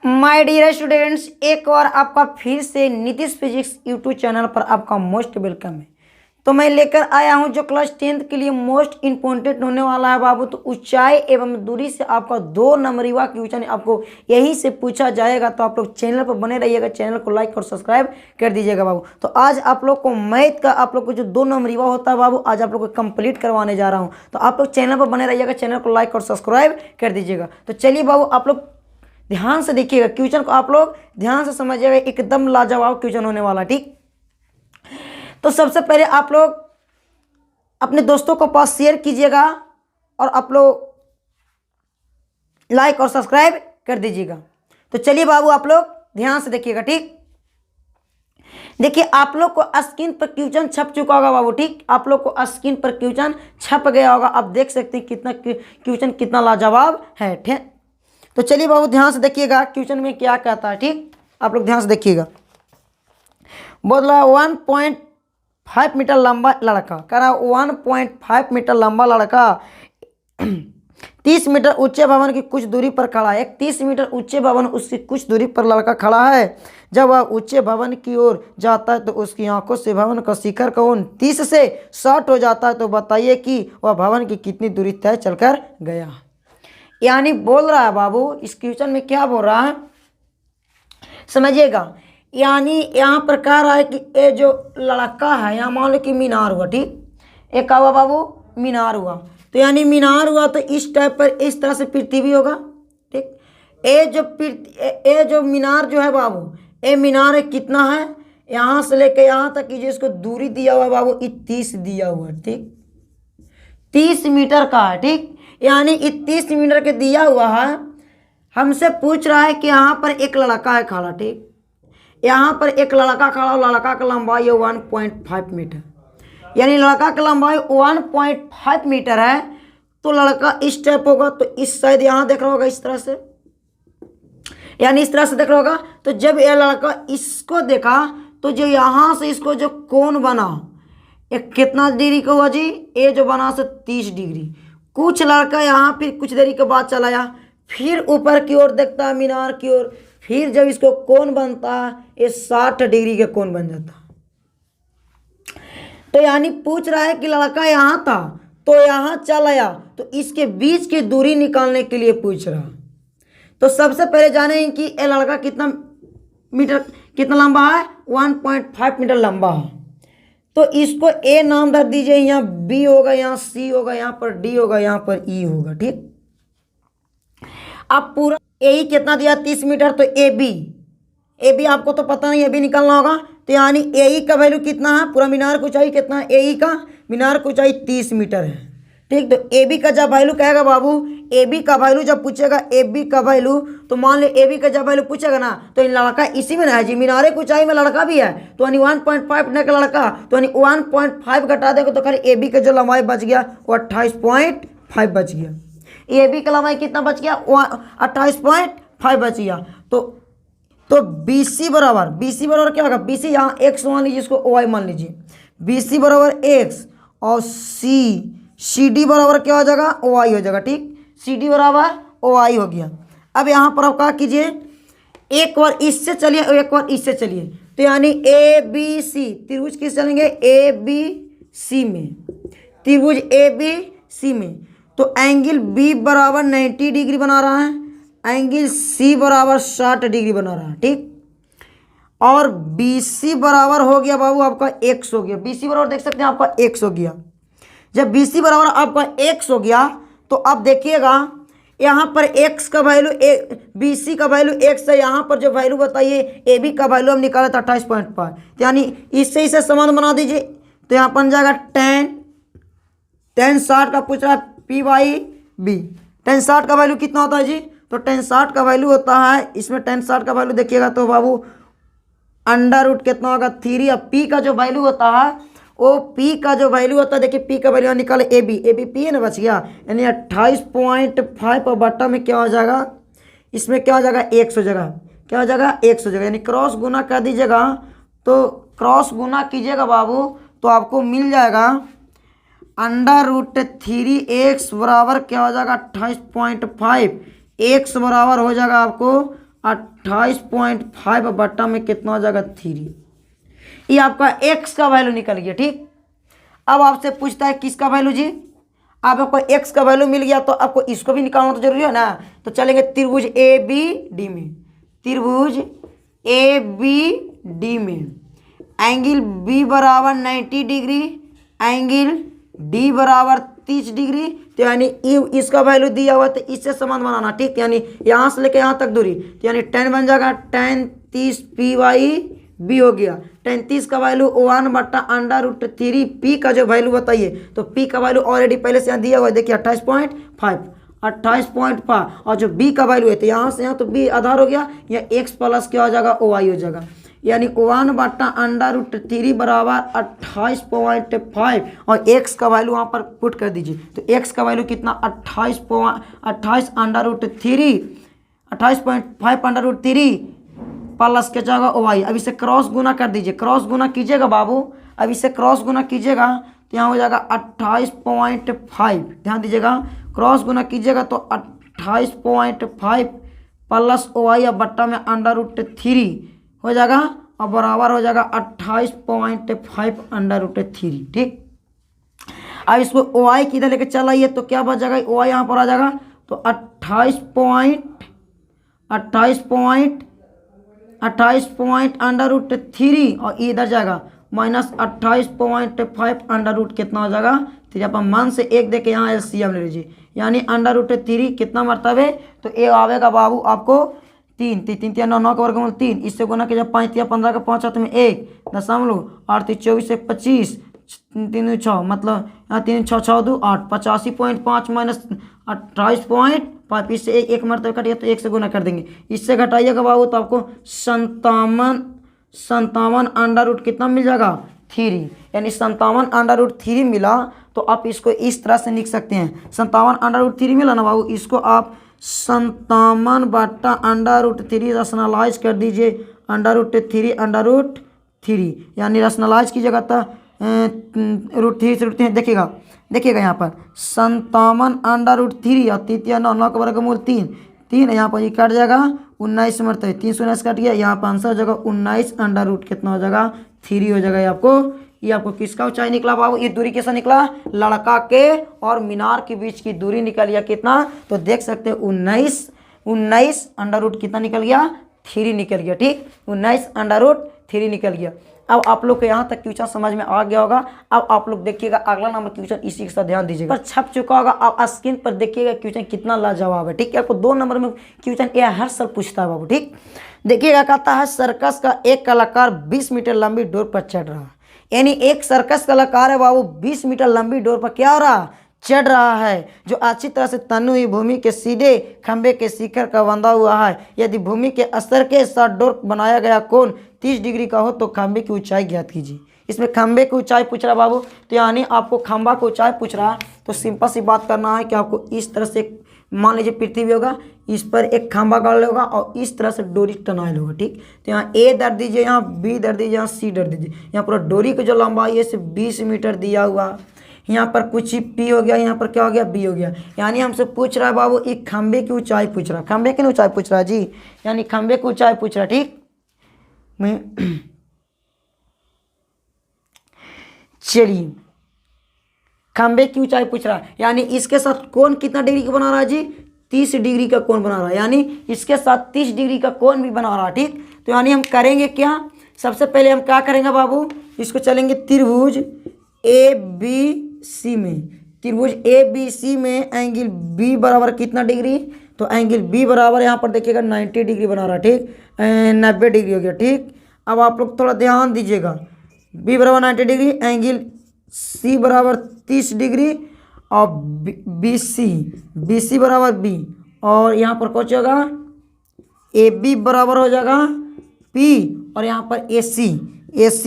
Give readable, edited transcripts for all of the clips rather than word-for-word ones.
My dear students, एक और आपका फिर से नीतीश फिजिक्स यूट्यूब चैनल पर आपका मोस्ट वेलकम है। तो मैं लेकर आया हूं जो क्लास 10th के लिए मोस्ट इंपॉर्टेंट होने वाला है बाबू। तो ऊंचाई एवं दूरी से आपका 2 नंबरीवा क्वेश्चन आपको यहीं से पूछा जाएगा। तो आप लोग चैनल पर बने रहिएगा, चैनल को लाइक और सब्सक्राइब कर दीजिएगा बाबू। तो आज आप लोग को मैथ का आप लोग को जो 2 नंबरीवा होता है बाबू, आज आप लोग को कंप्लीट करवाने जा रहा हूँ। तो आप लोग चैनल पर बने रहिएगा, चैनल को लाइक और सब्सक्राइब कर दीजिएगा। तो चलिए बाबू, आप लोग ध्यान से देखिएगा क्वेश्चन को, आप लोग ध्यान से समझिएगा, एकदम लाजवाब क्वेश्चन होने वाला। ठीक, तो सबसे पहले आप लोग अपने दोस्तों को पास शेयर कीजिएगा और आप लोग लाइक और सब्सक्राइब कर दीजिएगा। तो चलिए बाबू, आप लोग ध्यान से देखिएगा। ठीक, देखिए आप लोग को स्क्रीन पर क्वेश्चन छप चुका होगा बाबू। ठीक, आप लोग को स्क्रीन पर क्वेश्चन छप गया होगा, आप देख सकते हैं कितना क्वेश्चन कितना लाजवाब है। ठीक, तो चलिए बाबू ध्यान से देखिएगा क्वेश्चन में क्या कहता है। ठीक, आप लोग ध्यान से देखिएगा। बोल रहा है 1.5 मीटर लंबा लड़का, कह रहा है 1.5 मीटर लंबा लड़का 30 मीटर ऊंचे भवन की कुछ दूरी पर खड़ा है। एक 30 मीटर ऊंचे भवन, उसकी कुछ दूरी पर लड़का खड़ा है। जब वह ऊंचे भवन की ओर जाता है तो उसकी आंखों से भवन का शिखर कोण 30 से 60 हो जाता है। तो बताइए कि वह भवन की कितनी दूरी तय चलकर गया। यानी बोल रहा है बाबू, इस क्वेश्चन में क्या बोल रहा है समझिएगा। यानी यहाँ पर कह रहा है कि ये जो लड़का है, यहाँ मान लो कि मीनार हुआ। ठीक, एक क्या हुआ बाबू, मीनार हुआ। तो यानी मीनार हुआ तो इस टाइप पर इस तरह से पृथ्वी होगा। ठीक, ये जो मीनार जो है बाबू, ये मीनार है कितना है, यहाँ से लेके यहाँ तक की जिसको दूरी दिया हुआ है बाबू, 30 दिया हुआ है। ठीक, 30 मीटर का है। ठीक, यानी 30 मीटर के दिया हुआ है। हमसे पूछ रहा है कि यहाँ पर एक लड़का है खड़ा। ठीक, यहाँ पर एक लड़का खड़ा, लड़का का लंबाई है 1.5 मीटर, यानी लड़का की लंबाई 1.5 मीटर है। तो लड़का इस टाइप होगा, तो इस साइड यहाँ देख रहा होगा इस तरह से, यानी इस तरह से देख रहा होगा। तो जब यह लड़का इसको देखा तो जो यहाँ से इसको जो कोण बना, एक कितना डिग्री का हुआ जी, ये जो बना से 30 डिग्री। कुछ लड़का यहाँ फिर कुछ देरी के बाद चला आया, फिर ऊपर की ओर देखता है मीनार की ओर, फिर जब इसको कोण बनता है ये 60 डिग्री का कोण बन जाता। तो यानी पूछ रहा है कि लड़का यहाँ था तो यहाँ चल आया, तो इसके बीच की दूरी निकालने के लिए पूछ रहा। तो सबसे पहले जाने कि ये लड़का कितना लंबा है, 1.5 मीटर लंबा है। तो इसको ए नाम धर दीजिए, यहाँ बी होगा, यहाँ सी होगा, यहाँ पर डी होगा, यहाँ पर ई होगा। ठीक, अब पूरा ए कितना दिया 30 मीटर, तो ए बी आपको तो पता नहीं, ए बी निकालना होगा। तो यानी ए का वैल्यू कितना है, पूरा मीनार की ऊंचाई कितना है, ए का मीनार की ऊंचाई 30 मीटर है। ठीक, तो ए बी का जब वैल्यू कहेगा बाबू, ए बी का वैल्यू जब पूछेगा, ए बी का वैल्यू, तो मान ले ए बी का जब वैल्यू पूछेगा ना, तो लड़का इसी में ना है जी, मीनारे की ऊंचाई में लड़का भी है। तो यानी 1.5 मीटर का लड़का, तो यानी 1.5 घटा देंगे तो खाली ए बी का जो लंबाई बच गया वो 28.5 बच गया। ए बी का लंबाई कितना बच गया, 28.5 बच गया। तो बी सी बराबर क्या होगा, बी सी यहाँ एक्स मान लीजिए, इसको वाई मान लीजिए, बी सी बराबर एक्स और सी डी बराबर क्या हो जाएगा, ओ आई हो जाएगा। ठीक, सी डी बराबर ओ आई हो गया। अब यहाँ पर आप क्या कीजिए, एक बार इससे चलिए और एक बार इससे चलिए। तो यानी ए बी सी त्रिभुज किस चलेंगे, ए बी सी में, त्रिभुज ए बी सी में। तो एंगल बी बराबर 90 डिग्री बना रहा है, एंगल सी बराबर 60 डिग्री बना रहा है। ठीक, और बी सी बराबर हो गया बाबू आपका x हो गया, बी सी बराबर देख सकते हैं आपका x हो गया। जब बी सी बराबर आपका x हो गया तो अब देखिएगा यहाँ पर x का वैल्यू, बी सी का वैल्यू x है, यहाँ पर जो वैल्यू बताइए ए बी का वैल्यू हम निकाले था 28.5। तो यानी इससे इसे समान बना दीजिए। तो यहाँ बन जाएगा tan 60 का पूछ रहा है पी बाई बी। tan 60 का वैल्यू कितना होता है जी, तो tan 60 का वैल्यू होता है, इसमें tan 60 का वैल्यू देखिएगा तो बाबू अंडर रूट कितना होगा 3। अब पी का जो वैल्यू होता है, वो पी का जो वैल्यू होता है, देखिए पी का वैल्यू निकाले ए बी पी है ना, बच गया। यानी 28.5 और बट्टा में क्या हो जाएगा, इसमें क्या हो जाएगा, 100 हो जाएगा, क्या हो जाएगा 100 हो जाएगा। यानी क्रॉस गुना कर दीजिएगा, तो क्रॉस गुना कीजिएगा बाबू तो आपको मिल जाएगा अंडर रूट 3x बराबर क्या हो जाएगा 28.5, x बराबर हो जाएगा आपको 28.5 बट्टा में कितना हो जाएगा 3। ये आपका x का वैल्यू निकल गया। ठीक, अब आपसे पूछता है किसका वैल्यू जी। अब आपको x का वैल्यू मिल गया तो आपको इसको भी निकालना तो जरूरी है ना। तो चलेंगे त्रिभुज ए बी डी में, त्रिभुज ए बी डी में एंगल b बराबर 90 डिग्री, एंगल d बराबर 30 डिग्री। तो यानी इसका वैल्यू दिया हुआ है तो इससे समान बनाना। ठीक, यानी यहाँ से लेकर यहाँ तक दूरी, तो यानी 10 बन जाएगा, 10 30 पी वाई बी हो गया। 10 30 का वैल्यू 1/√3। पी का जो वैल्यू बताइए, तो पी का वैल्यू ऑलरेडी पहले से यहाँ दिया हुआ है, देखिए 28.5 और जो बी का वैल्यू है तो यहाँ से यहाँ तो बी आधार हो गया, या x प्लस क्या हो जाएगा OY हो जाएगा। यानी 1/√3 बराबर 28.5 और x का वैल्यू वहाँ पर पुट कर दीजिए। तो x का वैल्यू कितना 28.5/√3 प्लस क्या जाएगा OY। अब इसे क्रॉस गुना कर दीजिए, क्रॉस गुना कीजिएगा बाबू, अब इसे क्रॉस गुना कीजिएगा तो यहाँ हो जाएगा 28.5। ध्यान दीजिएगा, क्रॉस गुना कीजिएगा तो 28.5 प्लस OY अब बट्टा में √3 हो जाएगा और बराबर हो जाएगा 28.5 ठीक। अब इसको OY किधर लेके चल आइए तो क्या बच जाएगा, OY यहाँ पर आ जाएगा तो 28.3 और इधर जाएगा -28.5 कितना हो जाएगा 3। आप मान से एक देके यहाँ LCM ले लीजिए, यानी √3 कितना मरतबे, तो ये आवेगा बाबू आपको 3 3 3 9 का वर्गमूल 3, इससे गुना कीजिए 5 या 15 का 5 हाथ में 1 दशमलव 8 24 से 25 3 6 मतलब यहाँ 3 6 6 2 8 85.5 माइनस 28.5 इससे एक मरतबा कटिए तो 1 से गुना कर देंगे, इससे घटाइएगा बाबू तो आपको 57 अंडर रूट कितना मिल जाएगा 3, यानी 57 मिला। तो आप इसको इस तरह से लिख सकते हैं, 57 मिला ना बाबू, इसको आप 57/√3 रसनलाइज कर दीजिए, √3 यानी रसनलाइज कीजिएगा तो √3 से √3 देखिएगा यहाँ पर 57/√3 और 3 9 का वर्गमूल 3 यहाँ पर ये कट जाएगा 19 मरतबे 3 से 19 कट गया, यहाँ पर आंसर हो जाएगा 19 कितना हो जाएगा 3 हो जाएगा। ये आपको किसका ऊंचाई निकला बाबू, ये दूरी कैसा निकला, लड़का के और मीनार के बीच की दूरी निकल गया कितना, तो देख सकते हैं 19 अंडर कितना निकल गया 3 निकल गया। ठीक, 19 निकल गया। अब आप लोग को यहाँ तक क्वेश्चन समझ में आ गया होगा। अब आप लोग देखिएगा अगला नंबर क्वेश्चन, इसी के साथ ध्यान दीजिएगा, पर छप चुका होगा, आप स्क्रीन पर देखिएगा क्वेश्चन कितना लाजवाब है। ठीक है, आपको 2 नंबर में क्वेश्चन ये हर साल पूछता है बाबू। ठीक, देखिएगा कहता है सर्कस का एक कलाकार 20 मीटर लंबी डोर पर चढ़ रहा है, यानी एक सर्कस कलाकार है बाबू 20 मीटर लंबी डोर पर क्या हो रहा चढ़ रहा है, जो अच्छी तरह से तनु हुई भूमि के सीधे खंबे के शिखर का बंधा हुआ है। यदि भूमि के स्तर के साथ डोर बनाया गया कोण 30 डिग्री का हो तो खंबे की ऊंचाई ज्ञात कीजिए। इसमें खंबे की ऊंचाई पूछ रहा बाबू, तो यानी आपको खंबा की ऊंचाई पूछ रहा है, तो सिंपल सी बात करना है कि आपको इस तरह से मान लीजिए पृथ्वी होगा, इस पर एक खंबा गाड़ होगा और इस तरह से डोरी टनाइल होगा। ठीक, तो यहाँ A दर दीजिए, यहाँ B दर दीजिए, यहाँ C दर दीजिए। यहाँ पूरा डोरी की जो लंबाई है सिर्फ 20 मीटर दिया हुआ, यहाँ पर कुछ ही P हो गया, यहाँ पर क्या हो गया B हो गया। यानी हमसे पूछ रहा है बाबू एक खंबे की ऊंचाई पूछ रहा है, खंबे की ऊंचाई पूछ रहा है जी, यानी खंबे की ऊंचाई पूछ रहा है। ठीक, चलिए खंबे की ऊंचाई पूछ रहा है, यानी इसके साथ कोण कितना डिग्री का बना रहा है जी 30 डिग्री का कोण बना रहा है, यानी इसके साथ 30 डिग्री का कोण भी बना रहा है। ठीक, तो यानी हम करेंगे क्या, सबसे पहले हम क्या करेंगे बाबू, इसको चलेंगे त्रिभुज ABC में, त्रिभुज ABC में एंगल B बराबर कितना डिग्री, तो एंगल B बराबर यहाँ पर देखिएगा 90 डिग्री बना रहा है। ठीक, 90 डिग्री हो गया। ठीक, अब आप लोग थोड़ा ध्यान दीजिएगा, B बराबर 90 डिग्री, एंगल C बराबर 30 डिग्री और BC बराबर B, और यहाँ पर कुछ होगा AB बराबर हो जाएगा P और यहाँ पर AC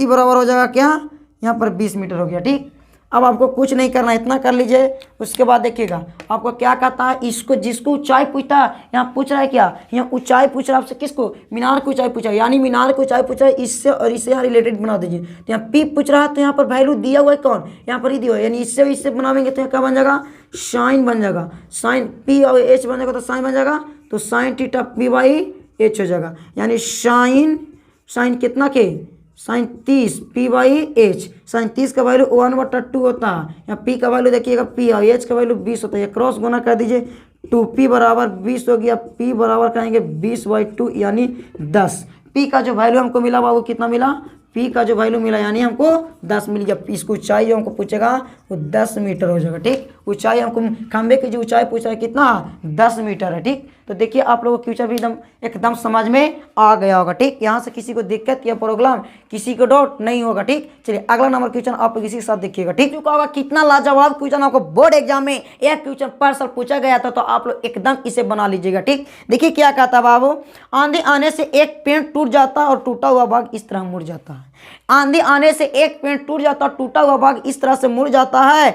बराबर हो जाएगा क्या, यहाँ पर 20 मीटर हो गया। ठीक, अब आपको कुछ नहीं करना, इतना कर लीजिए। उसके बाद देखिएगा आपको क्या कहता है, इसको जिसको ऊंचाई पूछता है, यहाँ पूछ रहा है क्या, यहाँ ऊंचाई पूछ रहा है आपसे, किसको, मीनार की ऊंचाई पूछा है, यानी मीनार की ऊंचाई पूछ रहा है, इससे और इससे यहाँ रिलेटेड बना दीजिए। तो यहाँ P पूछ रहा है तो यहाँ पर वैल्यू दिया हुआ है कौन, यहाँ पर ही दिया हुआ है, यानी इससे बनावेंगे तो क्या बन जाएगा साइन बन जाएगा, साइन P और H बन जाएगा तो साइन बन जाएगा, तो साइन थीटा P/H एच हो जाएगा, यानी साइन कितना के sine 30 P by H. Sine 30 का वैल्यू 1/2 होता है। यहाँ पी का वैल्यू देखिएगा पी और एच का वैल्यू 20 होता है। क्रॉस गुना कर दीजिए 2p बराबर 20 हो गया, p बराबर करेंगे 20/2 यानी 10। p का जो वैल्यू हमको मिला बाबू कितना मिला, p का जो वैल्यू मिला यानी हमको 10 मिल गया। इसकी ऊंचाई जो हमको पूछेगा वो 10 मीटर हो जाएगा। ठीक, ऊंचाई हमको खंबे की जो ऊंचाई पूछ रहा है कितना 10 मीटर है। ठीक, तो देखिए आप लोगों को क्वेश्चन भी एकदम समझ में आ गया होगा। ठीक, यहाँ से किसी को दिक्कत या प्रॉब्लम, किसी को डाउट नहीं होगा। ठीक, चलिए अगला नंबर क्वेश्चन आप लोग इसी के साथ देखिएगा। ठीक, चुका होगा कितना लाजवाब क्वेश्चन आपको बोर्ड एग्जाम में यह क्वेश्चन पार्सल पूछा गया था, तो आप लोग एकदम इसे बना लीजिएगा। ठीक, देखिए क्या कहता बाबू, आंधी आने से एक पेड़ टूट जाता और टूटा हुआ भाग इस तरह मुड़ जाता है। आंधी आने से एक पेड़ टूट जाता और टूटा हुआ भाग इस तरह से मुड़ जाता है।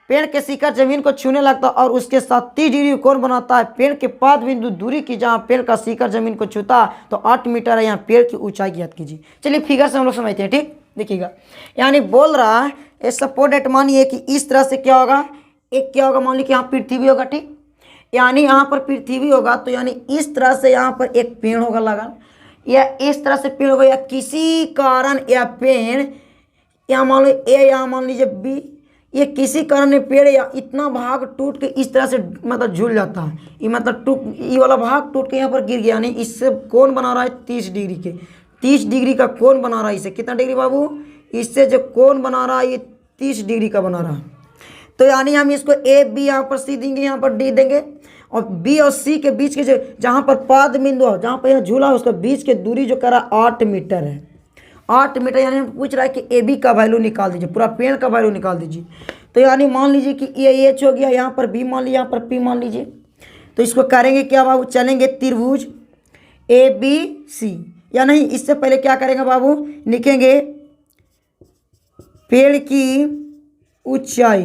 पेड़ के शिखर जमीन को छूने लगता और उसके साथ 30 डिग्री कोण बनाता है। पेड़ के पाद बिंदु दूरी की जहाँ पेड़ का शिखर जमीन को छूता तो 8 मीटर है। यहाँ पेड़ की ऊंचाई ज्ञात कीजिए। चलिए फिगर से हम लोग समझते हैं। ठीक, देखिएगा यानी बोल रहा है सपोर्ट डेट, मानिए कि इस तरह से क्या होगा, एक क्या होगा, मान लीजिए कि यहाँ पृथ्वी होगा। ठीक, यानी यहाँ पर पृथ्वी होगा तो यानी इस तरह से यहाँ पर एक पेड़ होगा लगा, या इस तरह से पेड़ होगा, या किसी कारण या पेड़ यहाँ मान लो ए, यहाँ मान लीजिए बी, ये किसी कारण पेड़ या इतना भाग टूट के इस तरह से मतलब झूल जाता है। ये मतलब ये वाला भाग टूट के यहाँ पर गिर गया, यानी इससे कोण बना रहा है 30 डिग्री के, 30 डिग्री का कोण बना रहा है। इससे कितना डिग्री बाबू, इससे जो कोण बना रहा है ये 30 डिग्री का बना रहा है। तो यानी हम इसको ए बी यहाँ पर सी देंगे, यहाँ पर डी देंगे, और बी और सी के बीच के जो जहाँ पर पाद बिंदु है, जहाँ पर यहाँ झूला है, उसका बीच के दूरी जो करा 8 मीटर है। 8 मीटर, यानी हम पूछ रहा है कि ए बी का वैल्यू निकाल दीजिए, पूरा पेड़ का वैल्यू निकाल दीजिए। तो यानी मान लीजिए कि ये एच हो गया, यहाँ पर बी मान लीजिए, यहाँ पर पी मान लीजिए। तो इसको करेंगे क्या बाबू, चलेंगे त्रिभुज ए बी सी, या नहीं इससे पहले क्या करेंगे बाबू, लिखेंगे पेड़ की ऊंचाई।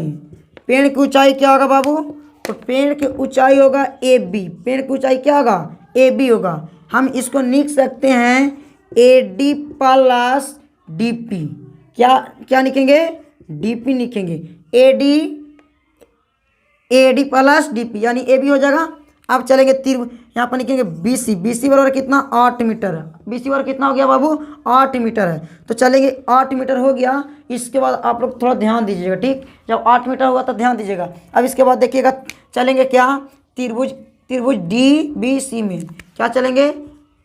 पेड़ की ऊंचाई क्या होगा बाबू, तो पेड़ की ऊंचाई होगा ए बी। पेड़ की ऊंचाई क्या होगा, ए बी होगा। हम इसको लिख सकते हैं A D plus D P. क्या लिखेंगे, डी पी लिखेंगे, A D plus D P, यानी ए बी हो जाएगा। अब चलेंगे यहाँ पर लिखेंगे बी सी। बी सी बराबर कितना 8 मीटर है। बी सी बराबर कितना हो गया बाबू 8 मीटर है। तो चलेंगे 8 मीटर हो गया। इसके बाद आप लोग थोड़ा ध्यान दीजिएगा। ठीक, जब 8 मीटर होगा तो ध्यान दीजिएगा। अब इसके बाद देखिएगा चलेंगे क्या, त्रिभुज डी बी सी में। क्या चलेंगे,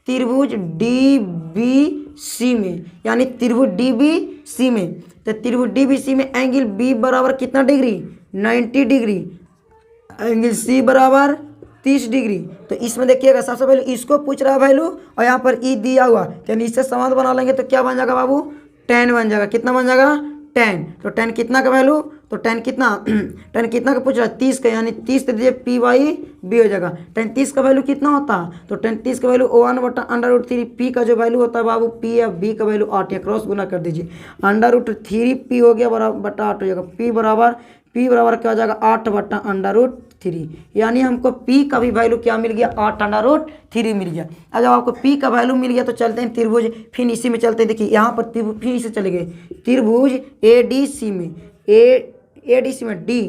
त्रिभुज डी बी सी में, यानी त्रिभुज डी बी सी में। तो त्रिभुज डी बी सी में एंगल बी बराबर कितना डिग्री 90 डिग्री, एंगल सी बराबर 30 डिग्री। तो इसमें देखिएगा सबसे पहले इसको पूछ रहा है वैल्यू, और यहाँ पर ई दिया हुआ, यानी इससे संबंध बना लेंगे तो क्या बन जाएगा बाबू, tan बन जाएगा। कितना बन जाएगा, tan। तो tan कितना का वैल्यू, तो tan कितना tan कितना का पूछ रहा है 30 का, यानी 30 दे दीजिए पी बाई बी हो जाएगा। tan 30 का वैल्यू कितना होता है, तो tan 30 का वैल्यू 1/√3। पी का जो वैल्यू होता है बाबू, पी या बी का वैल्यू 8 या क्रॉस गुना कर दीजिए, √3 हो गया बराबर बटा 8 हो जाएगा। पी बराबर क्या हो जाएगा 8/√3, यानी हमको p का भी वैल्यू क्या मिल गया 8/√3 मिल गया। अब जब आपको p का वैल्यू मिल गया तो चलते हैं त्रिभुज, फिर इसी में चलते हैं। देखिए यहाँ पर फिर इसे चले गए त्रिभुज ए डी सी में, ए डी सी में डी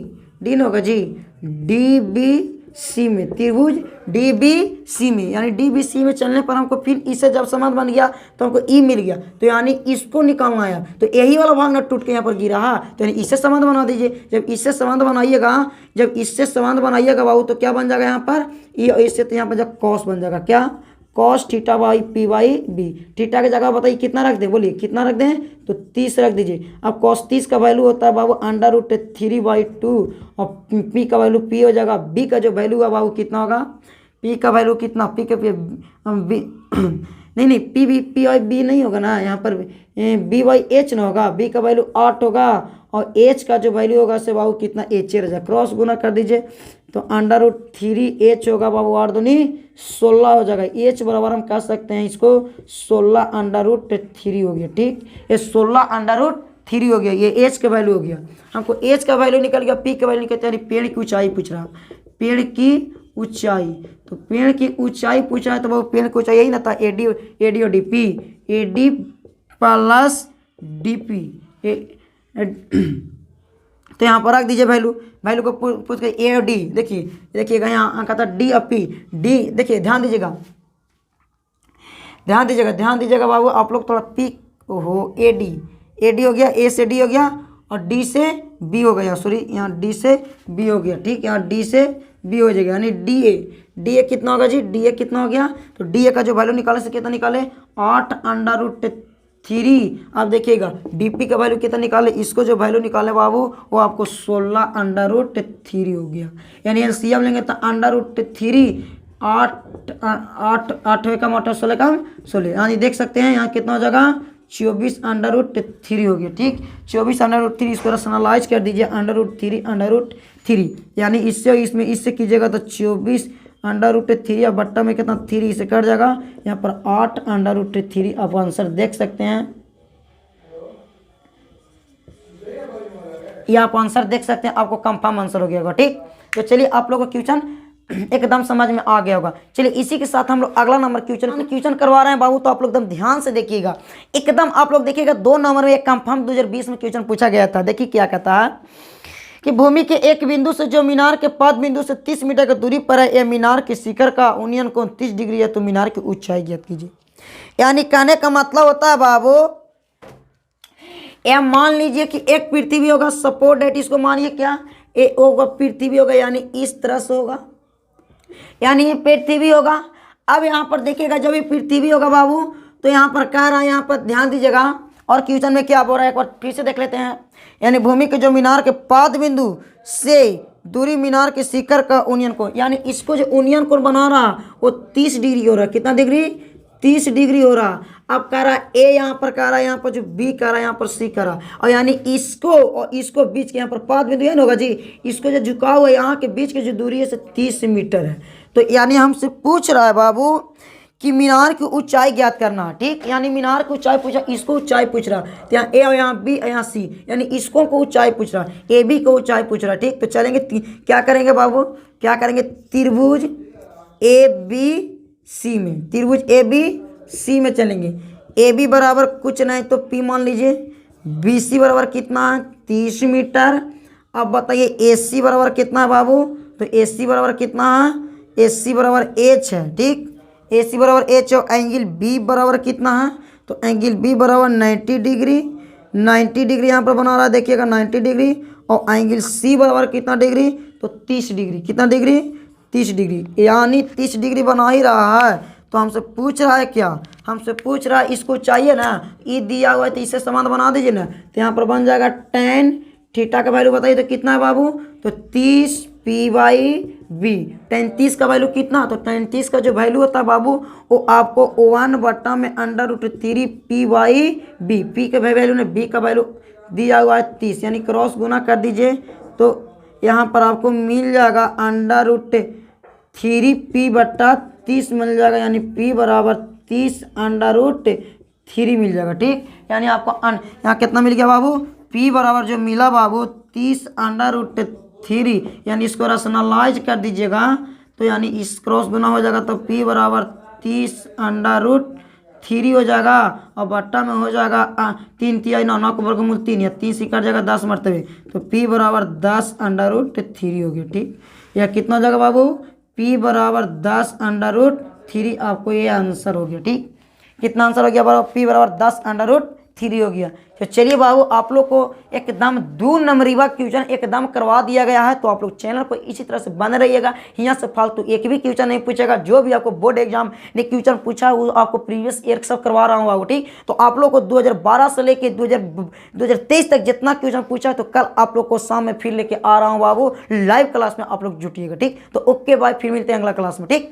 न होगा जी, डी बी सी में, त्रिभुज डी बी सी में, यानी डी बी सी में चलने पर हमको फिर इससे जब संबंध बन गया तो हमको ई मिल गया। तो यानी इसको निकालना है, तो यही वाला भाग ना टूट के यहाँ पर गिरा है, तो यानी इससे संबंध बना दीजिए। जब इससे संबंध बनाइएगा बाबू तो क्या बन जाएगा यहाँ पर, ये इससे तो यहाँ पर जब कॉस बन जाएगा, क्या cos theta by P by B. Theta की जगह बताइए कितना रख दें, बोलिए कितना रख दें, तो 30 रख दीजिए। अब कॉस 30 का वैल्यू होता है बाबू √3/2, और पी का वैल्यू पी हो जाएगा। बी का जो वैल्यू है बाबू कितना होगा, पी का वैल्यू कितना, पी का बी नहीं पी बाई बी नहीं होगा ना, यहाँ पर बी बाई एच ना होगा। बी का वैल्यू 8 होगा, और एच का जो वैल्यू होगा से बाबू कितना एच रह जाए, क्रॉस गुना कर दीजिए तो √3 होगा बाबू 8 दूनी 16 हो जाएगा। एच बराबर हम कह सकते हैं इसको 16√3 हो गया। ठीक, ये 16√3 हो गया, ये एच का वैल्यू हो गया। हमको एच का वैल्यू निकल गया, पी का वैल्यू निकलता है, पेड़ की ऊंचाई पूछ रहा, पेड़ की ऊंचाई। तो पेड़ की ऊंचाई पूछा है तो वो पेड़ की ऊंचाई यही ना था, ए डी और D P, A D plus D P. तो यहाँ पर रख दीजिए वैल्यू को पूछ के ए और डी। देखिएगा यहाँ कहता डी और पी, डी देखिए ध्यान दीजिएगा, ध्यान दीजिएगा बाबू, आप लोग थोड़ा पी हो ए डी हो गया, ए से डी हो गया और डी से बी हो गया, सॉरी यहाँ डी से बी हो गया, ठीक। यहाँ डी से बी हो जाएगा, यानी डी ए कितना होगा जी, डी ए कितना हो गया, तो डी ए का जो वैल्यू निकाले से कितना निकाले 8√3। आप देखिएगा डीपी का वैल्यू कितना निकाले, इसको जो वैल्यू निकाले बाबू वो आपको 16√3 हो गया। यानी एलसीएम लेंगे तो √3 8 का मोटा 16 का 16, यानी देख सकते हैं यहाँ कितना हो जाएगा 24√3 हो गया, ठीक। 24√3 इसको रैशनलाइज कर दीजिए √3 यानी इससे इसमें इससे कीजिएगा तो 24√3 या बट्टा में कितना 3 से कट जाएगा, यहाँ पर 8√3 आप आंसर देख सकते हैं। ये आप आंसर देख सकते हैं, आपको कंफर्म आंसर हो गया होगा, ठीक। तो चलिए आप लोगों को क्वेश्चन एकदम समझ में आ गया होगा। चलिए इसी के साथ हम लोग अगला नंबर क्वेश्चन करवा रहे हैं बाबू, तो आप लोग एकदम ध्यान से देखिएगा, एकदम आप लोग देखिएगा 2 नंबर में एक कंफर्म 2020 में क्वेश्चन पूछा गया था। देखिए क्या कहता है कि भूमि के एक बिंदु से जो मीनार के पद बिंदु से 30 मीटर की दूरी पर है, यह मीनार के शिखर का उन्नयन कोण 30 डिग्री है, तो मीनार की ऊंचाई ज्ञात कीजिए। यानी कहने का मतलब होता है बाबू, यह मान लीजिए कि एक पृथ्वी होगा, सपोर्ट डेट इसको मानिए क्या ए होगा, पृथ्वी होगा, यानी इस तरह से होगा, यानी ये पृथ्वी होगा। अब यहाँ पर देखिएगा जब ये पृथ्वी होगा बाबू, तो यहाँ पर कह रहा है, यहाँ पर ध्यान दीजिएगा, और क्वेश्चन में क्या बोल रहा है एक बार फिर से देख लेते हैं। यानी भूमि के जो मीनार के पाद बिंदु से दूरी मीनार के शिखर का उन्नयन कोण, यानी इसको जो उन्नयन कोण बना रहा वो 30 डिग्री हो रहा है। कितना डिग्री, 30 डिग्री हो रहा। अब कह रहा है ए, यहाँ पर कह रहा है, यहाँ पर जो बी कह रहा है, यहाँ पर सी कह रहा है, और यानी इसको और इसको बीच के यहाँ पर पाद बिंदु है ना होगा जी, इसको जो झुका हुआ है यहाँ के बीच की जो दूरी है 30 मीटर है। तो यानी हमसे पूछ रहा है बाबू कि मीनार की ऊंचाई ज्ञात करना है, ठीक। यानी मीनार की ऊंचाई पूछा, इसको ऊंचाई पूछ रहा है, तो यहाँ ए और यहाँ बी और यहाँ सी, यानी इसको को ऊंचाई पूछ रहा है, ए बी को ऊंचाई पूछ रहा है, ठीक। तो चलेंगे क्या करेंगे बाबू, क्या करेंगे, त्रिभुज ए बी सी में, त्रिभुज ए बी सी में चलेंगे। ए बी बराबर कुछ नहीं तो पी मान लीजिए, बी सी बराबर कितना है 30 मीटर। अब बताइए ए सी बराबर कितना है बाबू, तो ए सी बराबर कितना है, ए सी बराबर एच है, ठीक। ए सी बराबर एच और एंगल बी बराबर कितना है, तो एंगल बी बराबर 90 डिग्री यहाँ पर बना रहा है, देखिएगा 90 डिग्री, और एंगल सी बराबर कितना डिग्री, तो 30 डिग्री। कितना डिग्री, 30 डिग्री, यानी 30 डिग्री बना ही रहा है। तो हमसे पूछ रहा है क्या, हमसे पूछ रहा है इसको चाहिए ना, ई दिया हुआ है तो इससे समान बना दीजिए ना, तो यहाँ पर बन जाएगा tan थीटा का वैल्यू बताइए तो कितना है बाबू, तो 30 p/b। tan 30 का वैल्यू कितना, तो tan 30 का जो वैल्यू होता है बाबू वो आपको 1/√3 p/b, p के वैल्यू ने b का वैल्यू दिया हुआ है 30, यानी क्रॉस गुना कर दीजिए तो यहाँ पर आपको मिल जाएगा √3 p/30 मिल जाएगा, यानी p बराबर 30√3 मिल जाएगा, ठीक। यानी आपको यहाँ कितना मिल गया बाबू, p बराबर जो मिला बाबू 30√3, यानी इसको रैशनलाइज कर दीजिएगा तो यानी इस क्रॉस गुना हो जाएगा तो p बराबर 30√3 हो जाएगा, और बट्टा में हो जाएगा 3 तिहाई 9 को वर्गमूल 3 या 3 से कट जाएगा 10 मरतबे, तो p बराबर 10√3 हो गया, ठीक। यह कितना हो जाएगा बाबू, p बराबर 10√3, आपको ये आंसर हो गया, ठीक। कितना आंसर हो गया बाबू, p बराबर 10√3 हो गया। तो चलिए बाबू आप लोग को एकदम 2 नंबरीवा क्वेश्चन एकदम करवा दिया गया है, तो आप लोग चैनल पर इसी तरह से बने रहिएगा, यहाँ से फालतू एक भी क्वेश्चन नहीं पूछेगा। जो भी आपको बोर्ड एग्जाम ने क्वेश्चन पूछा है वो आपको प्रीवियस ईयर सब करवा रहा हूँ बाबू, ठीक। तो आप लोग को 2012 से लेके 2023 तक जितना क्वेश्चन पूछा है तो कल आप लोग को शाम में फिर लेके आ रहा हूँ बाबू, लाइव क्लास में आप लोग जुटिएगा, ठीक। तो ओके बाय, फिर मिलते हैं अगला क्लास में, ठीक।